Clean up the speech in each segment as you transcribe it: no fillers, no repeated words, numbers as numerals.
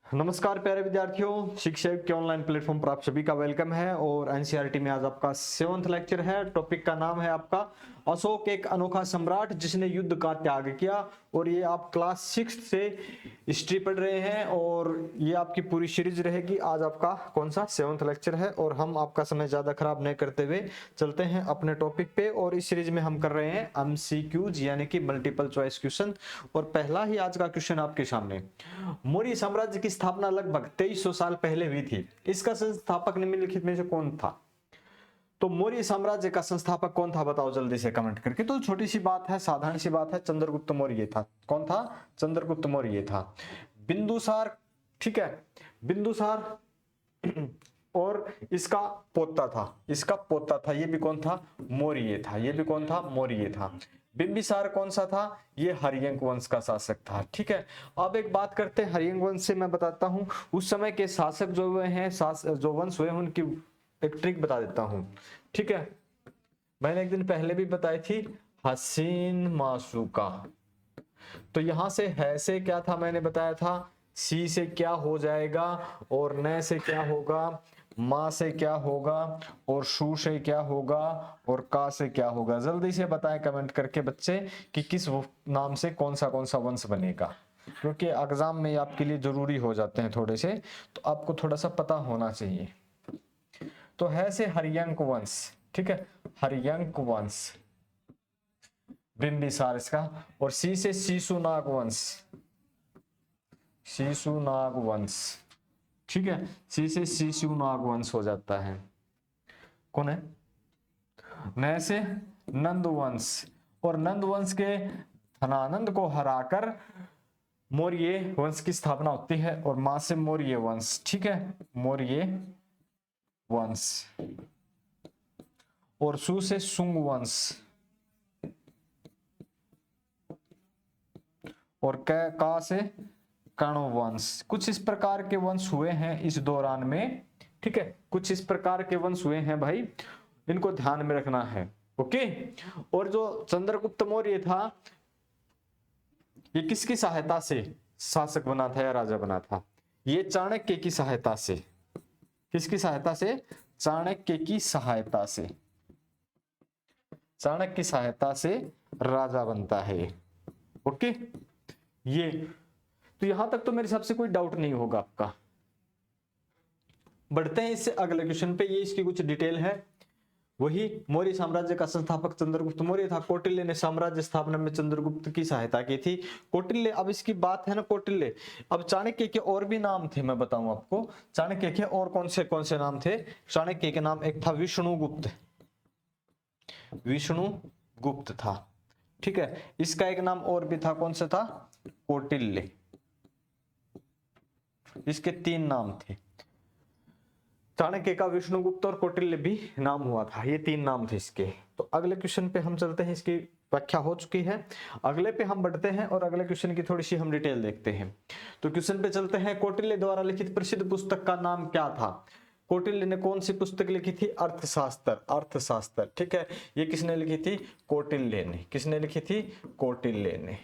नमस्कार प्यारे विद्यार्थियों, शिक्षा के ऑनलाइन प्लेटफॉर्म पर आप सभी का वेलकम है। और एनसीईआरटी में आज आपका 7वां लेक्चर है। टॉपिक का नाम है आपका अशोक एक अनोखा सम्राट जिसने युद्ध का त्याग किया। और ये आप क्लास 6 से हिस्ट्री पढ़ रहे हैं और ये आपकी पूरी सीरीज रहेगी। आज आपका कौन सा 7वां लेक्चर है और हम आपका समय ज्यादा खराब नहीं करते हुए चलते हैं अपने टॉपिक पे। और इस सीरीज में हम कर रहे हैं एमसीक्यूज यानी कि मल्टीपल चॉइस क्वेश्चन। और पहला ही आज का क्वेश्चन आपके सामने। मौर्य साम्राज्य की स्थापना लगभग 2300 साल पहले हुई थी। इसका संस्थापक निम्नलिखित में से कौन था? तो मौर्य साम्राज्य का संस्थापक कौन था बताओ जल्दी से कमेंट करके। तो छोटी सी बात है, साधारण सी बात है, चंद्रगुप्त मौर्य था। कौन था? चंद्रगुप्त मौर्य था। बिंदुसार, ठीक है, बिंदुसार और इसका पोता था, इसका पोता था। ये भी कौन था? मौर्य था। ये भी कौन था? मौर्य था। बिंबिसार कौन सा था? ये हरियंक वंश का शासक था। ठीक है, अब एक बात करते हैं हरियंक वंश से। मैं बताता हूं उस समय के शासक जो हुए हैं, जो वंश हुए उनकी एक ट्रिक बता देता हूं। ठीक है, मैंने एक दिन पहले भी बताई थी, हसीन माशूका। तो यहां से है से क्या था मैंने बताया था, सी से क्या हो जाएगा और न से क्या होगा, मां से क्या होगा और शू से क्या होगा और का से क्या होगा। जल्दी से बताएं कमेंट करके बच्चे कि किस नाम से कौन सा वंश बनेगा, क्योंकि एग्जाम में आपके लिए जरूरी हो जाते हैं थोड़े से, तो आपको थोड़ा सा पता होना चाहिए। तो है से हरियंक वंश, ठीक है, हरियंक वंश बिंबिसार इसका। और सी से शीशुनाग वंश, शीशुनाग वंश, ठीक है, सी से शीशुनाग वंश हो जाता है। कौन है? न से नंद वंश। और नंद वंश के धनानंद को हराकर मौर्य वंश की स्थापना होती है। और मां से मौर्य वंश, ठीक है, मौर्य वंश। और सु से सुंग वंश। और का से कर्ण वंश। कुछ इस प्रकार के वंश हुए हैं इस दौरान में। ठीक है, कुछ इस प्रकार के वंश हुए हैं भाई, इनको ध्यान में रखना है। ओके। और जो चंद्रगुप्त मौर्य था, ये किसकी सहायता से शासक बना था या राजा बना था? ये चाणक्य की सहायता से। किसकी सहायता से? चाणक्य की सहायता से। चाणक्य की सहायता से राजा बनता है। ओके, ये तो यहां तक तो मेरे हिसाब से कोई डाउट नहीं होगा आपका। बढ़ते हैं इससे अगले क्वेश्चन पे। ये इसकी कुछ डिटेल है। वही मौर्य साम्राज्य का संस्थापक चंद्रगुप्त मौर्य था। कौटिल्य ने साम्राज्य स्थापना में चंद्रगुप्त की सहायता की थी। कौटिल्य, अब इसकी बात है ना कौटिल्य। अब चाणक्य के और भी नाम थे, मैं बताऊं आपको। चाणक्य के और कौन से नाम थे? चाणक्य के नाम एक था विष्णुगुप्त, विष्णुगुप्त था। ठीक है, इसका एक नाम और भी था, कौन सा था? कौटिल्य। इसके 3 नाम थे। चाणक्य का विष्णुगुप्त और कौटिल्य भी नाम हुआ था। ये 3 नाम थे इसके। तो अगले क्वेश्चन पे हम चलते हैं, इसकी व्याख्या हो चुकी है। अगले पे हम बढ़ते हैं और अगले क्वेश्चन की थोड़ी सी हम डिटेल देखते हैं। तो क्वेश्चन पे चलते हैं। कौटिल्य द्वारा लिखित प्रसिद्ध पुस्तक का नाम क्या था? कौटिल्य ने कौन सी पुस्तक लिखी थी? अर्थशास्त्र, अर्थशास्त्र। ठीक है, ये किसने लिखी थी? कौटिल्य ने। किसने लिखी थी? कौटिल्य ने।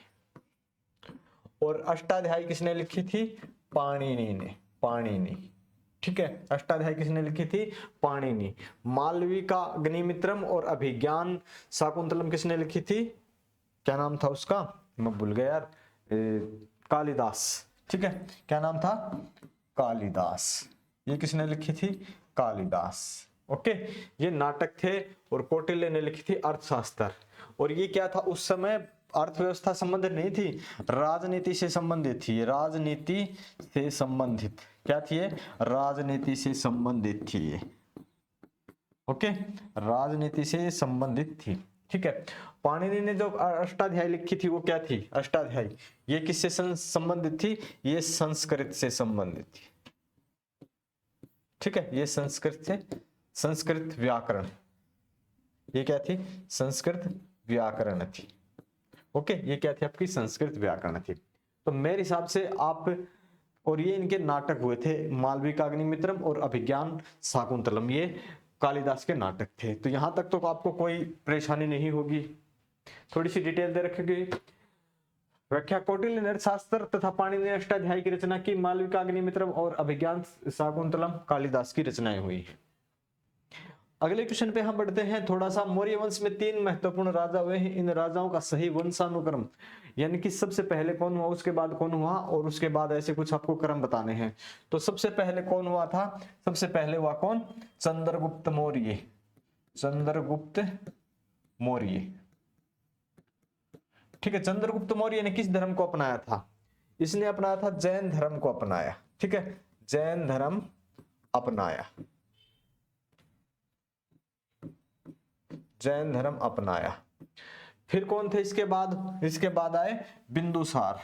और अष्टाध्यायी किसने लिखी थी? पाणिनि ने, पाणिनि। ठीक है, अष्टाध्यायी किसने लिखी थी? पाणिनि। मालवी का अग्निमित्रम और अभिज्ञान शाकुंतलम किसने लिखी थी? क्या नाम था उसका? मैं भूल गया यार। कालिदास। ठीक है, क्या नाम था? कालिदास। ये किसने लिखी थी? कालिदास। ओके, ये नाटक थे। और कौटिल्य ने लिखी थी अर्थशास्त्र। और ये क्या था उस समय? अर्थव्यवस्था संबंधित नहीं थी, राजनीति से संबंधित थी। राजनीति से संबंधित क्या थी? राजनीति से संबंधित थी ये। ओके, राजनीति से संबंधित थी। ठीक है, पाणिनि ने जो अष्टाध्यायी लिखी थी वो क्या थी? अष्टाध्यायी। ये किससे संबंधित थी? ये संस्कृत से संबंधित थी। ठीक है, ये संस्कृत से, संस्कृत व्याकरण। ये क्या थी? संस्कृत व्याकरण थी। ओके, ये क्या थी आपकी? संस्कृत व्याकरण थी। तो मेरे हिसाब से आप, और ये इनके नाटक हुए थे, मालवी का अग्निमित्रम और अभिज्ञान शाकुंतलम, ये कालिदास के नाटक थे। तो यहां तक तो आपको कोई परेशानी नहीं होगी। थोड़ी सी डिटेल दे रखेगी। व्याख्या कौटिल्य ने अर्थशास्त्र तथा पाणिनि ने अष्टाध्यायी की रचना की। मालविका अग्निमित्रम और अभिज्ञान शाकुंतलम कालिदास की रचनाएं हुई। अगले क्वेश्चन पे हम बढ़ते हैं थोड़ा सा। मौर्य वंश में 3 महत्वपूर्ण राजा हुए हैं। इन राजाओं का सही वंशानुक्रम, यानी कि सबसे पहले कौन हुआ, उसके बाद कौन हुआ, और उसके बाद ऐसे कुछ आपको क्रम बताने हैं। तो सबसे पहले कौन हुआ था? सबसे पहले हुआ कौन? चंद्रगुप्त मौर्य। चंद्रगुप्त मौर्य, ठीक है। चंद्रगुप्त मौर्य ने किस धर्म को अपनाया था? इसने अपनाया था जैन धर्म को अपनाया, ठीक है, जैन धर्म अपनाया, जैन धर्म अपनाया। फिर कौन थे इसके बाद? इसके बाद आए बिंदुसार,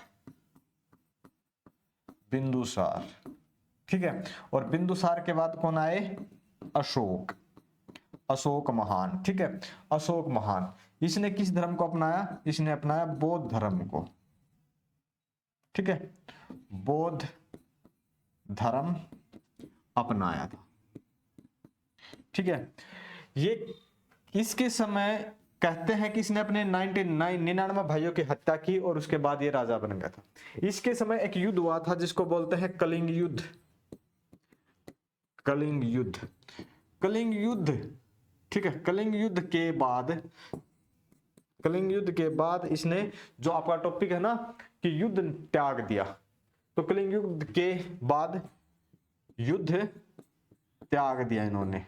बिंदुसार, ठीक है। और बिंदुसार के बाद कौन आए? अशोक, अशोक महान, ठीक है, अशोक महान। इसने किस धर्म को अपनाया? इसने अपनाया बौद्ध धर्म को, ठीक है, बौद्ध धर्म अपनाया था, ठीक है। ये इसके समय कहते हैं कि इसने अपने 99 भाइयों की हत्या की और उसके बाद ये राजा बन गया था। इसके समय एक युद्ध हुआ था जिसको बोलते हैं कलिंग युद्ध, कलिंग युद्ध, कलिंग युद्ध, ठीक है। कलिंग युद्ध के बाद, कलिंग युद्ध के बाद इसने, जो आपका टॉपिक है ना कि युद्ध त्याग दिया, तो कलिंग युद्ध के बाद युद्ध त्याग दिया इन्होंने।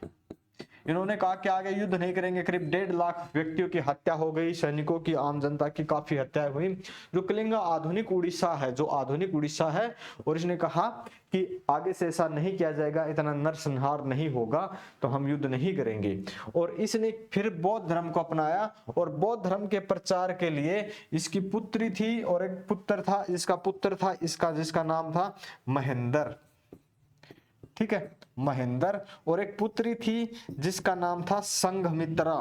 इन्होंने कहा कि आगे युद्ध नहीं करेंगे। करीब 1.5 लाख व्यक्तियों की हत्या हो गई, सैनिकों की, आम जनता की काफी हत्याएं हुई। जो कलिंग आधुनिक उड़ीसा है, जो आधुनिक उड़ीसा है, और इसने कहा कि आगे से ऐसा नहीं किया जाएगा, इतना नरसंहार नहीं होगा, तो हम युद्ध नहीं करेंगे। और इसने फिर बौद्ध धर्म को अपनाया और बौद्ध धर्म के प्रचार के लिए इसकी पुत्री थी और एक पुत्र था, इसका पुत्र था इसका, जिसका नाम था महेंद्र, ठीक है, महेंद्र। और एक पुत्री थी जिसका नाम था संघमित्रा।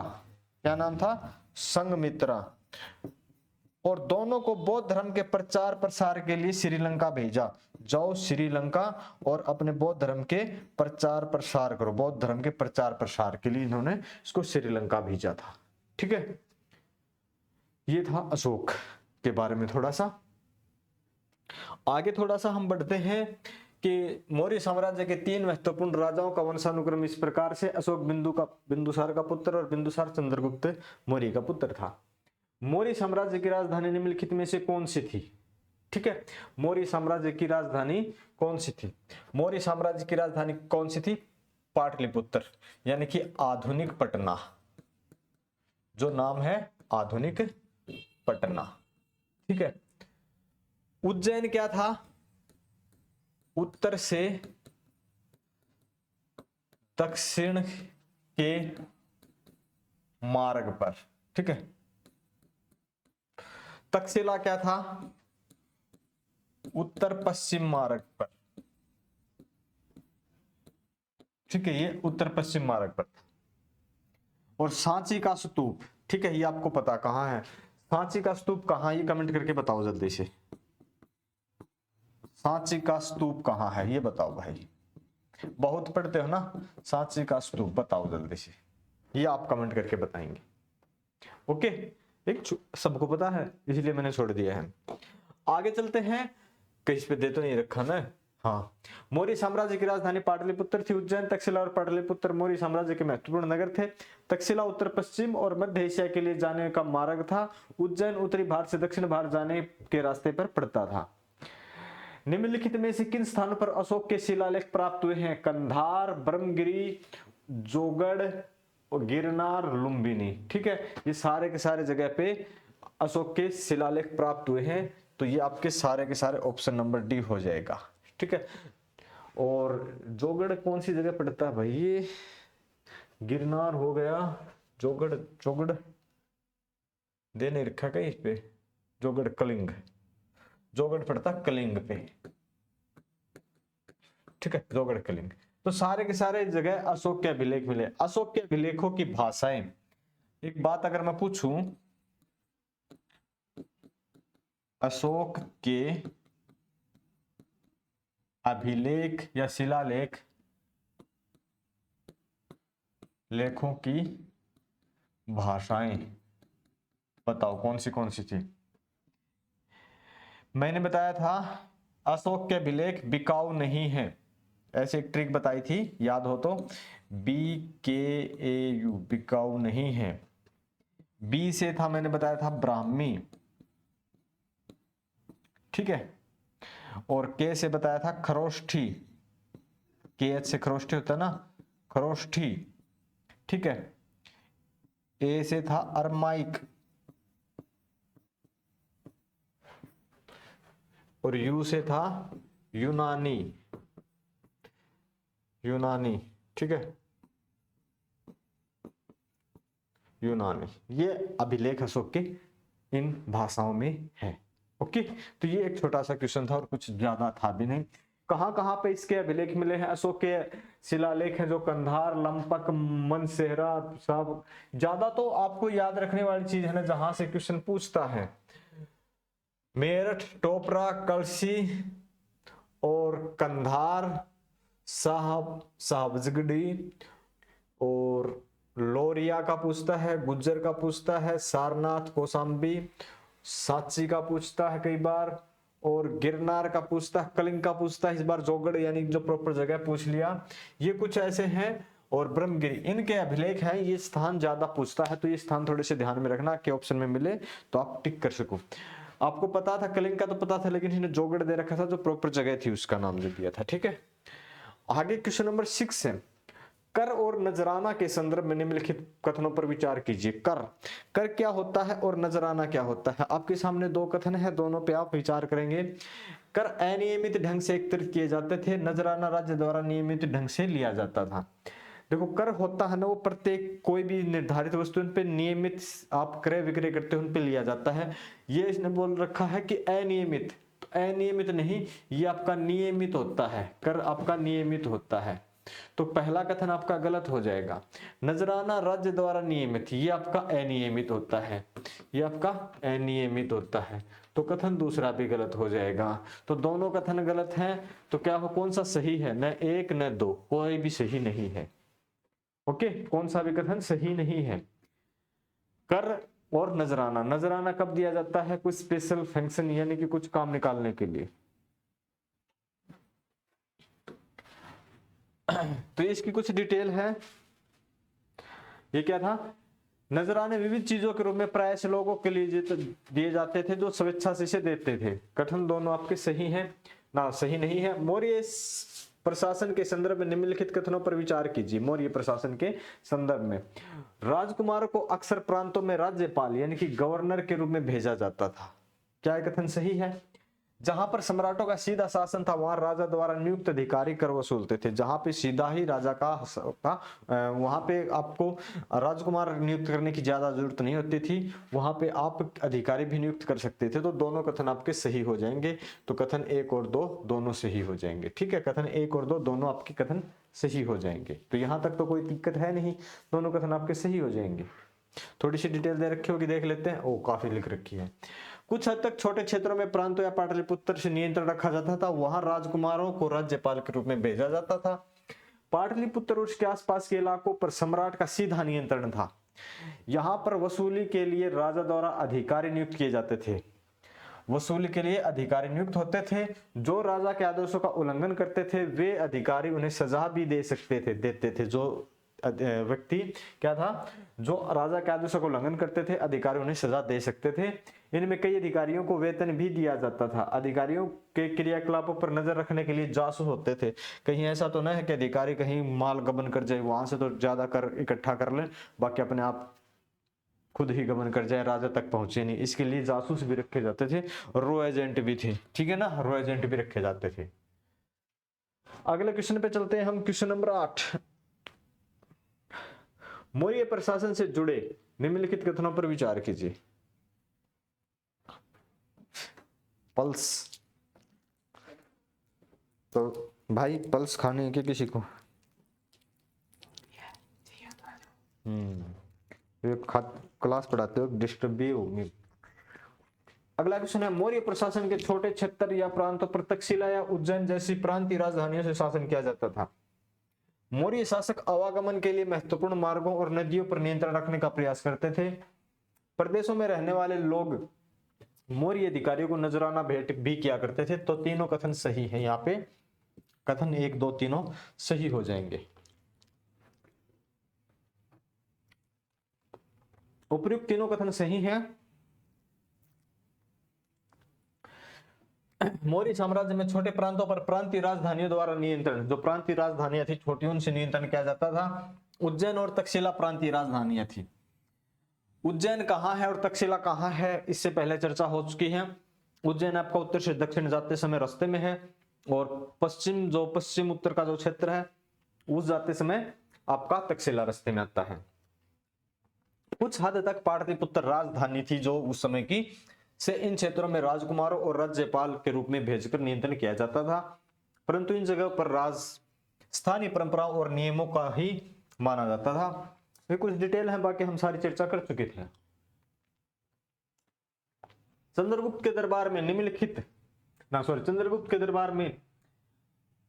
क्या नाम था? संघमित्रा। और दोनों को बौद्ध धर्म के प्रचार प्रसार के लिए श्रीलंका भेजा। जाओ श्रीलंका और अपने बौद्ध धर्म के प्रचार प्रसार करो। बौद्ध धर्म के प्रचार प्रसार के लिए इन्होंने इसको श्रीलंका भेजा था, ठीक है। ये था अशोक के बारे में थोड़ा सा। आगे थोड़ा सा हम बढ़ते हैं कि मौर्य साम्राज्य के 3 महत्वपूर्ण राजाओं का वंशानुक्रम इस प्रकार से। अशोक बिंदुसार का पुत्र और बिंदुसार चंद्रगुप्त मौर्य का पुत्र था। मौर्य साम्राज्य की राजधानी निम्नलिखित में से कौन सी थी? ठीक है, मौर्य साम्राज्य की राजधानी कौन सी थी? मौर्य साम्राज्य की राजधानी कौन सी थी? पाटलिपुत्र, यानी कि आधुनिक पटना, जो नाम है आधुनिक पटना, ठीक है। उज्जैन क्या था? उत्तर से दक्षिण के मार्ग पर, ठीक है। तक्षशिला क्या था? उत्तर पश्चिम मार्ग पर, ठीक है, ये उत्तर पश्चिम मार्ग पर था। और सांची का स्तूप, ठीक है, ये आपको पता कहां है? सांची का स्तूप कहां, ये कमेंट करके बताओ जल्दी से। सांची का स्तूप कहां है ये बताओ भाई, बहुत पढ़ते हो ना। सांची का स्तूप बताओ जल्दी से, ये आप कमेंट करके बताएंगे। ओके, एक सबको पता है इसलिए मैंने छोड़ दिया है। आगे चलते हैं, कहीं पे दे तो नहीं रखा ना। हाँ, मौर्य साम्राज्य की राजधानी पाटलिपुत्र थी। उज्जैन, तक्षशिला और पाटलिपुत्र मौर्य साम्राज्य के महत्वपूर्ण नगर थे। तक्षशिला उत्तर पश्चिम और मध्य एशिया के लिए जाने का मार्ग था। उज्जैन उत्तरी भारत से दक्षिण भारत जाने के रास्ते पर पड़ता था। निम्नलिखित में से किन स्थानों पर अशोक के शिलालेख प्राप्त हुए हैं? कंधार, ब्रह्मगिरी, जोगड़, गिरनार, लुम्बिनी, ठीक है। ये सारे के सारे जगह पे अशोक के शिलालेख प्राप्त हुए हैं। तो ये आपके सारे के सारे ऑप्शन नंबर डी हो जाएगा, ठीक है। और जोगड़ कौन सी जगह पड़ता है भाई? ये गिरनार हो गया, जोगड़, जोगड़ दे नहीं रखा क्या इस पे? जोगड़ कलिंग, जोगड़ पड़ता कलिंग पे, ठीक है, जोगड़ कलिंग। तो सारे के सारे जगह अशोक के अभिलेख मिले। अशोक के अभिलेखों की भाषाएं, एक बात अगर मैं पूछूं, अशोक के अभिलेख या शिलालेख लेखों की भाषाएं बताओ कौन सी थी? मैंने बताया था अशोक के अभिलेख बिकाऊ नहीं है, ऐसे एक ट्रिक बताई थी, याद हो तो, BKAU बिकाऊ नहीं है। बी से था मैंने बताया था ब्राह्मी, ठीक है, और के से बताया था खरोष्ठी, KH से खरोष्ठी होता है ना, खरोष्ठी, ठीक है। ए से था अरमाइक, और यू से था यूनानी, यूनानी, ठीक है, यूनानी। ये अभिलेख अशोक के इन भाषाओं में है। ओके, तो ये एक छोटा सा क्वेश्चन था और कुछ ज्यादा था भी नहीं। कहां कहां पे इसके अभिलेख मिले हैं? अशोक के शिलालेख हैं जो कंधार, लंपक, मनसेहरा, सब। ज्यादा तो आपको याद रखने वाली चीज है ना, जहां से क्वेश्चन पूछता है, मेरठ, टोपरा, कलसी और कंधार, साहबजगड़ी और लोरिया का पूछता है, गुज्जर का पूछता है, सारनाथ, कौशाम्बी, सांची का पूछता है कई बार, और गिरनार का पूछता है, कलिंग का पूछता है, इस बार जोगड़ यानी जो प्रॉपर जगह पूछ लिया। ये कुछ ऐसे हैं, और ब्रह्मगिरी इनके अभिलेख हैं, ये स्थान ज्यादा पूछता है, तो ये स्थान थोड़े से ध्यान में रखना कि ऑप्शन में मिले तो आप टिक कर सको। आपको पता था कलिंग का तो पता था, लेकिन इन्हें जोगड़ दे रखा था, जो प्रॉपर जगह थी उसका नाम दे दिया था, ठीक है। आगे क्वेश्चन नंबर 6 है, कर और नजराना के संदर्भ में निम्नलिखित कथनों पर विचार कीजिए। कर क्या होता है और नजराना क्या होता है? आपके सामने दो कथन है, दोनों पे आप विचार करेंगे। कर अनियमित ढंग से एकत्रित किए जाते थे, नजराना राज्य द्वारा नियमित ढंग से लिया जाता था। देखो, कर होता है ना, वो प्रत्येक कोई भी निर्धारित वस्तु उन पे नियमित आप क्रय विक्रय करते हो, उन पे लिया जाता है। ये इसने बोल रखा है कि अनियमित, तो अनियमित नहीं, ये आपका नियमित होता है, कर आपका नियमित होता है, तो पहला कथन आपका गलत हो जाएगा। नजराना राज्य द्वारा नियमित, ये आपका अनियमित होता है, ये आपका अनियमित होता है, तो कथन दूसरा भी गलत हो जाएगा। तो दोनों कथन गलत हैं, तो क्या हो, कौन सा सही है? न एक न दो, कोई भी सही नहीं है। ओके, कौन सा भी कथन सही नहीं है। कर और नजराना, नजराना कब दिया जाता है? कुछ स्पेशल फंक्शन यानी कि कुछ काम निकालने के लिए। तो इसकी कुछ डिटेल है। ये क्या था? नजराने विविध चीजों के रूप में प्राय से लोगों के लिए दिए जाते थे जो स्वेच्छा से इसे देते थे। कथन दोनों आपके सही हैं ना, सही नहीं है। मौर्य प्रशासन के संदर्भ में निम्नलिखित कथनों पर विचार कीजिए। मौर्य प्रशासन के संदर्भ में राजकुमारों को अक्सर प्रांतों में राज्यपाल यानी कि गवर्नर के रूप में भेजा जाता था। क्या यह कथन सही है? जहां पर सम्राटों का सीधा शासन था, वहां राजा द्वारा नियुक्त अधिकारी कर वसूलते थे। जहां पे सीधा ही राजा का वहां पे आपको राजकुमार नियुक्त करने की ज्यादा जरूरत नहीं होती थी, वहां पे आप अधिकारी भी नियुक्त कर सकते थे। तो दोनों कथन आपके सही हो जाएंगे। तो कथन 1 और 2 दोनों सही हो जाएंगे। ठीक है, कथन 1 और 2 दोनों आपके कथन सही हो जाएंगे। तो यहां तक तो कोई दिक्कत है नहीं, दोनों कथन आपके सही हो जाएंगे। थोड़ी सी डिटेल दे रखी होगी, देख लेते हैं। ओ, काफी लिख रखी है। कुछ हद तक छोटे क्षेत्रों में प्रांतों या पाटलिपुत्र से नियंत्रण रखा जाता था, वहां राजकुमारों को राज्यपाल के रूप में भेजा जाता था। पाटलिपुत्र और उसके आसपास के इलाकों पर सम्राट का सीधा नियंत्रण था। यहां पर वसूली के लिए राजा द्वारा अधिकारी नियुक्त किए जाते थे। वसूली के लिए अधिकारी नियुक्त होते थे। जो राजा के आदेशों का उल्लंघन करते थे, वे अधिकारी उन्हें सजा भी दे सकते थे, देते थे। जो व्यक्ति क्या था, जो राजा के आदेशों का उल्लंघन करते थे, अधिकारी उन्हें सजा दे सकते थे। इनमें कई अधिकारियों को वेतन भी दिया जाता था। अधिकारियों के क्रियाकलापों पर नजर रखने के लिए जासूस होते थे। कहीं ऐसा तो न है कि अधिकारी कहीं माल गबन कर जाए, वहां से तो ज्यादा कर इकट्ठा कर ले, बाकी अपने आप खुद ही गबन कर जाए, राजा तक पहुंचे नहीं। इसके लिए जासूस भी रखे जाते थे, रो एजेंट भी थे। ठीक है ना, रो एजेंट भी रखे जाते थे। अगले क्वेश्चन पे चलते हैं हम। क्वेश्चन नंबर 8, मौर्य प्रशासन से जुड़े निम्नलिखित कथनों पर विचार कीजिए। पल्स, तो भाई पल्स खाने के किसी को क्लास पढ़ाते हो, डिस्टर्ब भी होगी। अगला क्वेश्चन है, मौर्य प्रशासन के छोटे क्षेत्र या प्रांतों पर तक्षशिला या उज्जैन जैसी प्रांतीय राजधानियों से शासन किया जाता था। मौर्य शासक आवागमन के लिए महत्वपूर्ण मार्गों और नदियों पर नियंत्रण रखने का प्रयास करते थे। प्रदेशों में रहने वाले लोग मौर्य अधिकारियों को नजराना भेंट भी किया करते थे। तो तीनों कथन सही है, यहाँ पे कथन 1 2 तीनों सही हो जाएंगे। उपयुक्त तीनों कथन सही है। मौर्य साम्राज्य में छोटे प्रांतों पर प्रांतीय राजधानियों द्वारा नियंत्रण, जो प्रांतीय राजधानियां थी छोटी, उनसे नियंत्रण किया जाता था। उज्जैन और तक्षशिला प्रांतीय राजधानियां थी। उज्जैन कहाँ है और तक्षशिला कहाँ है, इससे पहले चर्चा हो चुकी है। उज्जैन आपका उत्तर से दक्षिण जाते समय रास्ते में है, और पश्चिम, जो पश्चिम उत्तर का जो क्षेत्र है, उस जाते समय आपका तक्षशिला रास्ते में आता है। कुछ हद तक पाटलिपुत्र राजधानी थी जो उस समय की, से इन क्षेत्रों में राजकुमारों और राज्यपाल के रूप में भेजकर नियंत्रण किया जाता था, परंतु इन जगह पर राज स्थानीय परंपराओं और नियमों का ही माना जाता था। ये कुछ डिटेल है, बाकी हम सारी चर्चा कर चुके थे। चंद्रगुप्त के दरबार में निम्नलिखित चंद्रगुप्त के दरबार में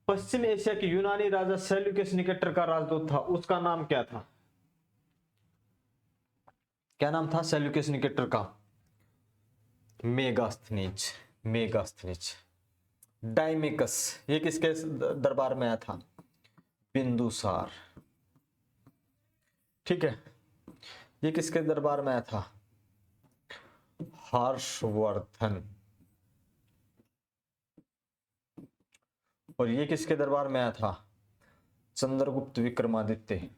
पश्चिम एशिया के यूनानी राजा सेल्यूकस निकेटर का राजदूत था, उसका नाम क्या था? क्या नाम था सेल्यूकस निकेटर का? मेगास्थनीज, डायमेकस। ये किसके दरबार में आया था? बिंदुसार। ठीक है, ये किसके दरबार में आया था? हर्षवर्धन। और ये किसके दरबार में आया था? चंद्रगुप्त विक्रमादित्य।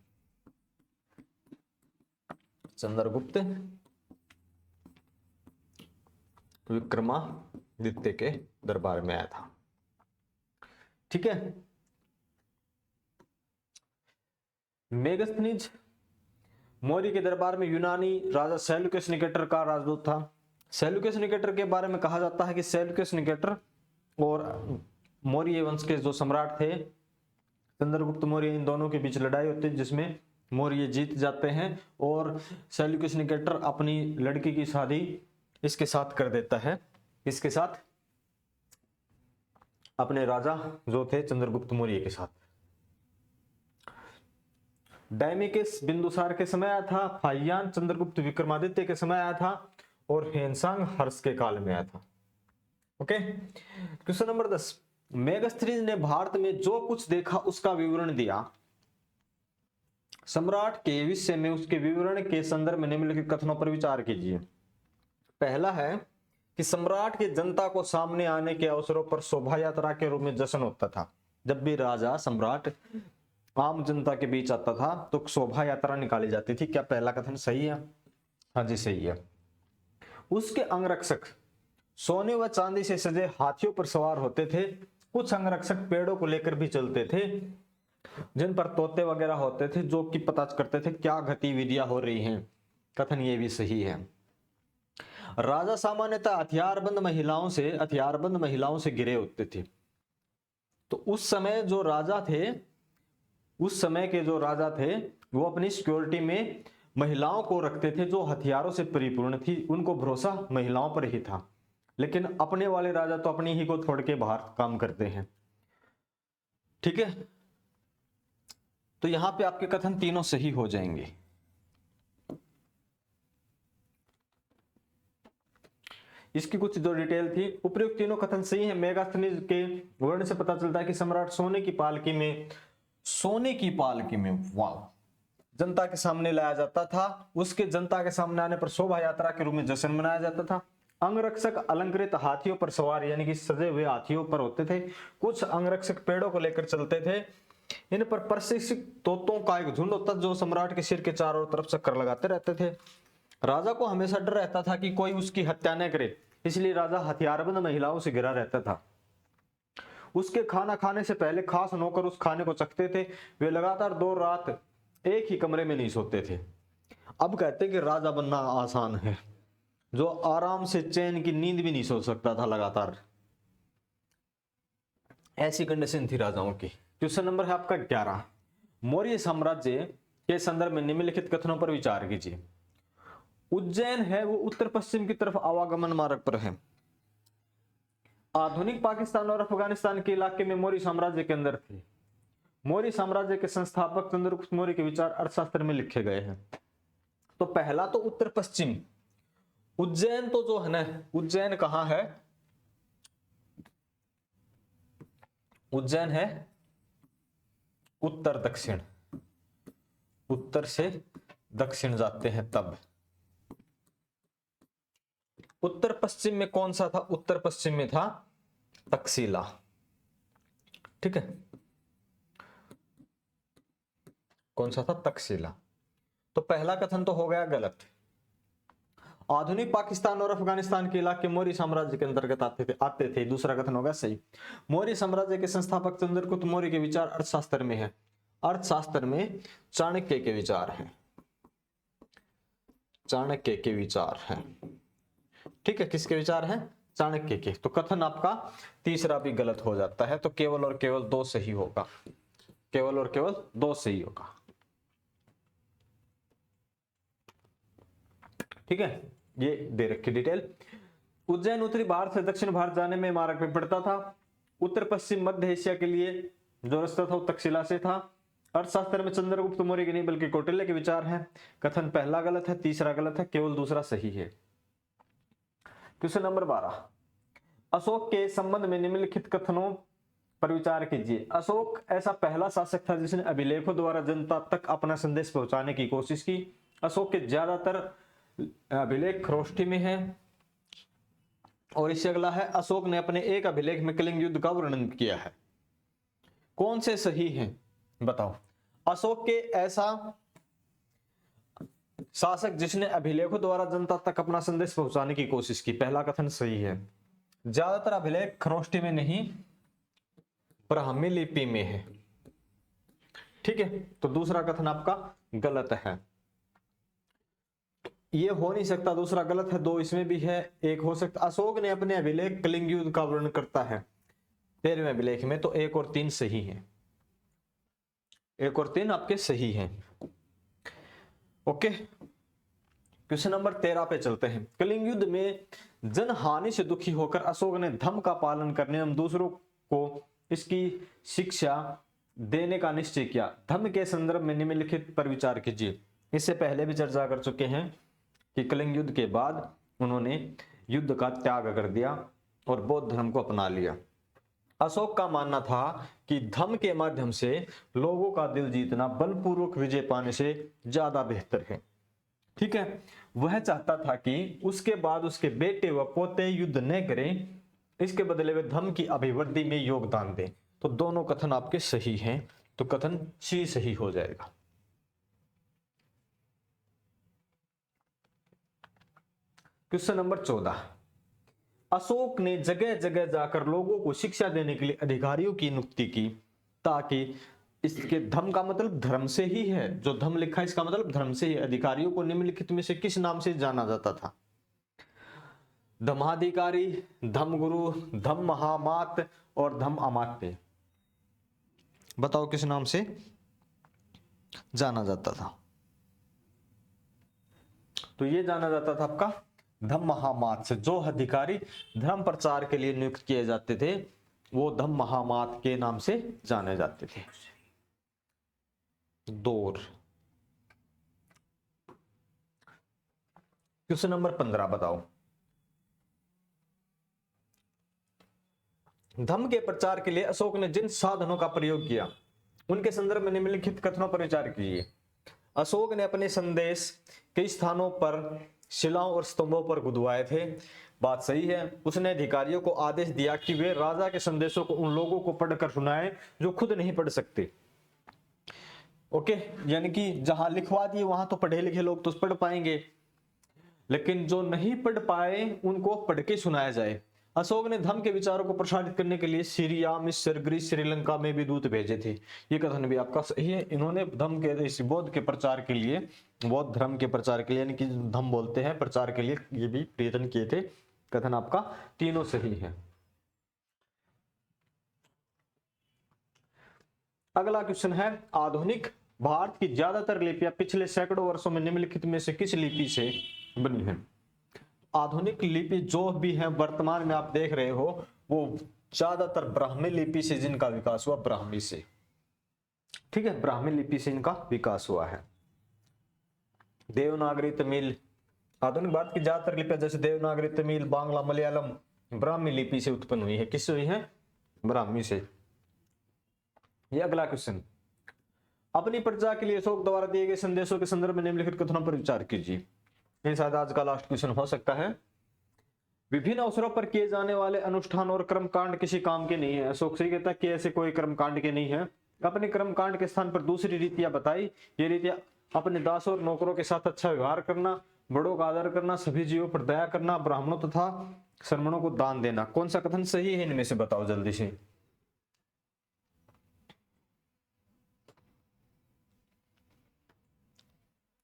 चंद्रगुप्त विक्रमादित्य के दरबार में आया था। ठीक है, मेगास्थनीज मौर्य के दरबार में यूनानी राजा सेल्यूकस निकेटर का राजदूत था। सेल्यूकस निकेटर के बारे में कहा जाता है कि सेल्यूकस निकेटर और मौर्य वंश के जो सम्राट थे चंद्रगुप्त मौर्य, इन दोनों के बीच लड़ाई होती है जिसमें मौर्य जीत जाते हैं, और सेल्यूकस निकेटर अपनी लड़की की शादी इसके साथ कर देता है। इसके साथ, अपने राजा जो थे चंद्रगुप्त मौर्य के साथ। डायमेकस बिंदुसार के समय आया था, फाहियान चंद्रगुप्त विक्रमादित्य के समय आया था, और हेनसांग हर्ष के काल में आया था। Okay, question number 10। मेगास्थनीज ने भारत में जो कुछ देखा उसका विवरण दिया। सम्राट के विषय में उसके विवरण के संदर्भ में निम्नलिखित कथनों पर विचार कीजिए। पहला है कि सम्राट की जनता को सामने आने के अवसरों पर शोभा यात्रा के रूप में जश्न होता था। जब भी राजा सम्राट आम जनता के बीच आता था तो शोभा यात्रा निकाली जाती थी। क्या पहला कथन सही है? हाँ जी, सही है। उसके अंगरक्षक सोने व चांदी से सजे हाथियों पर सवार होते थे। कुछ अंगरक्षक पेड़ों को लेकर भी चलते थे जिन पर तोते वगैरह होते थे, जो कि पता करते थे क्या गतिविधियां हो रही हैं। कथन ये भी सही है। राजा सामान्यतः हथियारबंद महिलाओं से घिरे होते थे। तो उस समय के जो राजा थे वो अपनी सिक्योरिटी में महिलाओं को रखते थे जो हथियारों से परिपूर्ण थी। उनको भरोसा महिलाओं पर ही था, लेकिन अपने वाले राजा तो अपनी ही को छोड़ के बाहर काम करते हैं। ठीक है, तो यहां पे आपके कथन तीनों सही हो जाएंगे। इसकी कुछ जो डिटेल थी, उपयुक्त तीनों कथन सही है। मेगास्थनीज के वर्ण से पता चलता है कि सम्राट सोने की पालकी में वाह जनता के सामने लाया जाता था। उसके जनता के सामने आने पर शोभा यात्रा के रूप में जश्न मनाया जाता था। अंगरक्षक अलंकृत हाथियों पर सवार यानी कि सजे हुए हाथियों पर होते थे। कुछ अंगरक्षक पेड़ों को लेकर चलते थे। इन पर प्रशिक्षित तोतों का एक झुंड होता जो सम्राट के सिर के चारों तरफ चक्कर लगाते रहते थे। राजा को हमेशा डर रहता था कि कोई उसकी हत्या न करे, इसलिए राजा हथियारबंद महिलाओं से घिरा रहता था। उसके खाना खाने से पहले खास नौकर उस खाने को चखते थे। वे लगातार 2 रात एक ही कमरे में नहीं सोते थे। अब कहते कि राजा बनना आसान है, जो आराम से चैन की नींद भी नहीं सो सकता था लगातार। ऐसी कंडीशन थी राजाओं की। क्वेश्चन नंबर है आपका 11। मौर्य साम्राज्य के संदर्भ में निम्नलिखित कथनों पर विचार कीजिए। उज्जैन है वो उत्तर पश्चिम की तरफ आवागमन मार्ग पर है। आधुनिक पाकिस्तान और अफगानिस्तान के इलाके में मौर्य साम्राज्य के अंदर थे। मौर्य साम्राज्य के संस्थापक चंद्रगुप्त मौर्य के विचार अर्थशास्त्र में लिखे गए हैं। तो पहला तो उत्तर पश्चिम, उज्जैन तो जो है ना, उज्जैन कहाँ है? उज्जैन है उत्तर दक्षिण, उत्तर से दक्षिण जाते हैं तब। उत्तर पश्चिम में कौन सा था? उत्तर पश्चिम में था तक्षशिला। ठीक है, कौन सा था? तक्षशिला। तो पहला कथन तो हो गया गलत। आधुनिक पाकिस्तान और अफगानिस्तान के इलाके मौर्य साम्राज्य के अंतर्गत आते थे। दूसरा कथन होगा सही। मौर्य साम्राज्य के संस्थापक चंद्रगुप्त मौर्य के विचार अर्थशास्त्र में है। अर्थशास्त्र में चाणक्य के विचार हैं, चाणक्य के विचार हैं। ठीक है, किसके विचार हैं? चाणक्य के। तो कथन आपका तीसरा भी गलत हो जाता है। तो केवल और केवल 2 सही होगा, केवल और केवल 2 सही होगा। ठीक है, ये दे रखी डिटेल। उज्जैन उत्तरी भारत से दक्षिण भारत जाने में मार्ग में पड़ता था। उत्तर पश्चिम मध्य एशिया के लिए जो रास्ता था वो तक्षशिला से था। अर्थशास्त्र में चंद्रगुप्त मौर्य के नहीं बल्कि कौटिल्य के विचार हैं। कथन पहला गलत है, तीसरा गलत है, केवल दूसरा सही है। क्वेश्चन नंबर 12, अशोक के संबंध में निम्नलिखित कथनों पर विचार कीजिए। अशोक ऐसा पहला शासक था जिसने अभिलेखों द्वारा जनता तक अपना संदेश पहुंचाने की कोशिश की। अशोक के ज्यादातर अभिलेख खरोष्ठी में है। और इससे अगला है, अशोक ने अपने एक अभिलेख में कलिंग युद्ध का वर्णन किया है। कौन से सही हैं बताओ? अशोक के ऐसा शासक जिसने अभिलेखों द्वारा जनता तक अपना संदेश पहुंचाने की कोशिश की, पहला कथन सही है। ज्यादातर अभिलेख खरोष्ठी में नहीं ब्राह्मी लिपि में है। ठीक है, तो दूसरा कथन आपका गलत है। ये हो नहीं सकता, दूसरा गलत है। 2 इसमें भी है, 1 हो सकता। अशोक ने अपने अभिलेख कलिंग युद्ध का वर्णन करता है 13वें अभिलेख में, तो 1 और 3 सही हैं। 1 और 3 आपके सही हैं। ओके, क्वेश्चन नंबर 13 पे चलते हैं। कलिंग युद्ध में जनहानि से दुखी होकर अशोक ने धम्म का पालन करने एवं दूसरों को इसकी शिक्षा देने का निश्चय किया। धम्म के संदर्भ में निम्नलिखित पर विचार कीजिए। इससे पहले भी चर्चा कर चुके हैं कि कलिंग युद्ध के बाद उन्होंने युद्ध का त्याग कर दिया और बौद्ध धर्म को अपना लिया। अशोक का मानना था कि धम्म के माध्यम से लोगों का दिल जीतना बलपूर्वक विजय पाने से ज्यादा बेहतर है। ठीक है, वह चाहता था कि उसके बाद उसके बेटे व पोते युद्ध न करें, इसके बदले वे धम्म की अभिवृद्धि में योगदान दें। तो दोनों कथन आपके सही हैं, तो कथन सी सही हो जाएगा। क्वेश्चन नंबर 14, अशोक ने जगह जगह जाकर लोगों को शिक्षा देने के लिए अधिकारियों की नियुक्ति की, ताकि इसके धम्म का मतलब धर्म से ही है, जो धम्म लिखा है इसका मतलब धर्म से ही। अधिकारियों को निम्नलिखित में से किस नाम से जाना जाता था? धम्माधिकारी, धम्मगुरु, धम्म महामात और धम्म अमात्य। बताओ किस नाम से जाना जाता था? तो ये जाना जाता था आपका धम्म महामात से। जो अधिकारी धर्म प्रचार के लिए नियुक्त किए जाते थे वो धम्म महामात के नाम से जाने जाते थे। दौर। क्वेश्चन नंबर 15 बताओ। धम्म के प्रचार के लिए अशोक ने जिन साधनों का प्रयोग किया उनके संदर्भ में निम्नलिखित कथनों पर विचार कीजिए। अशोक ने अपने संदेश कई स्थानों पर शिलाओं और स्तंभों पर गुदवाए थे। बात सही है। उसने अधिकारियों को आदेश दिया कि वे राजा के संदेशों को उन लोगों को पढ़कर सुनाएं जो खुद नहीं पढ़ सकते। ओके, यानी कि जहां लिखवा दिए वहां तो पढ़े लिखे लोग तो पढ़ पाएंगे, लेकिन जो नहीं पढ़ पाए उनको पढ़ के सुनाया जाए। अशोक ने धम्म के विचारों को प्रसारित करने के लिए सीरिया, मिस्र, ग्रीस, श्रीलंका में भी दूत भेजे थे। ये कथन भी आपका सही है। इन्होंने धम्म के बौद्ध के प्रचार के लिए, बौद्ध धर्म के प्रचार के लिए, यानी कि धम्म बोलते हैं, प्रचार के लिए ये भी प्रयत्न किए थे। कथन आपका तीनों सही है। अगला क्वेश्चन है, आधुनिक भारत की ज्यादातर लिपियां पिछले सैकड़ों वर्षों में निम्नलिखित में से किस लिपि से बनी है? आधुनिक लिपि जो भी है वर्तमान में आप देख रहे हो वो ज्यादातर ब्राह्मी लिपि से जिनका विकास हुआ, ब्राह्मी से। ठीक है, ब्राह्मी लिपि से इनका विकास हुआ है। देवनागरी, तमिल, आधुनिक भारत की ज्यादातर लिपियां जैसे देवनागरी, तमिल, बांग्ला, मलयालम ब्राह्मी लिपि से उत्पन्न हुई है। किससे हुई है? ब्राह्मी से। ये अगला क्वेश्चन, अपनी प्रजा के लिए अशोक द्वारा दिए गए संदेशों के संदर्भ में निम्नलिखित कथनों पर विचार कीजिए। ये शायद आज का लास्ट क्वेश्चन हो सकता है। विभिन्न अवसरों पर किए जाने वाले अनुष्ठान और कर्मकांड किसी काम के नहीं है। अशोक से कहता है कि ऐसे कोई कर्मकांड के नहीं है। अपने कर्मकांड के स्थान पर दूसरी रीतियां बताई। ये रीतियां अपने दासों और नौकरों के साथ अच्छा व्यवहार करना, बड़ों का आदर करना, सभी जीवों पर दया करना, ब्राह्मणों तथा श्रमणों को दान देना। कौन सा कथन सही है इनमें से बताओ जल्दी से।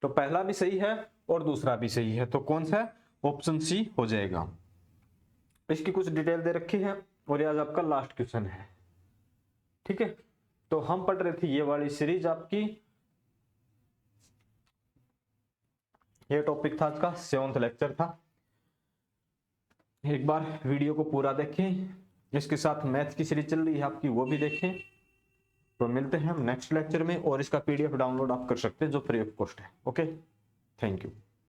तो पहला भी सही है और दूसरा भी सही है, तो कौन सा? ऑप्शन सी हो जाएगा। इसकी कुछ डिटेल दे रखी है और ये आज आपका लास्ट क्वेश्चन है। ठीक है, तो हम पढ़ रहे थे ये वाली सीरीज आपकी, ये टॉपिक था आज का 7वां लेक्चर था। एक बार वीडियो को पूरा देखें, इसके साथ मैथ की सीरीज चल रही है आपकी, वो भी देखें। तो मिलते हैं हम नेक्स्ट लेक्चर में, और इसका पीडीएफ डाउनलोड आप कर सकते हैं जो फ्री ऑफ कॉस्ट है। Okay, thank you.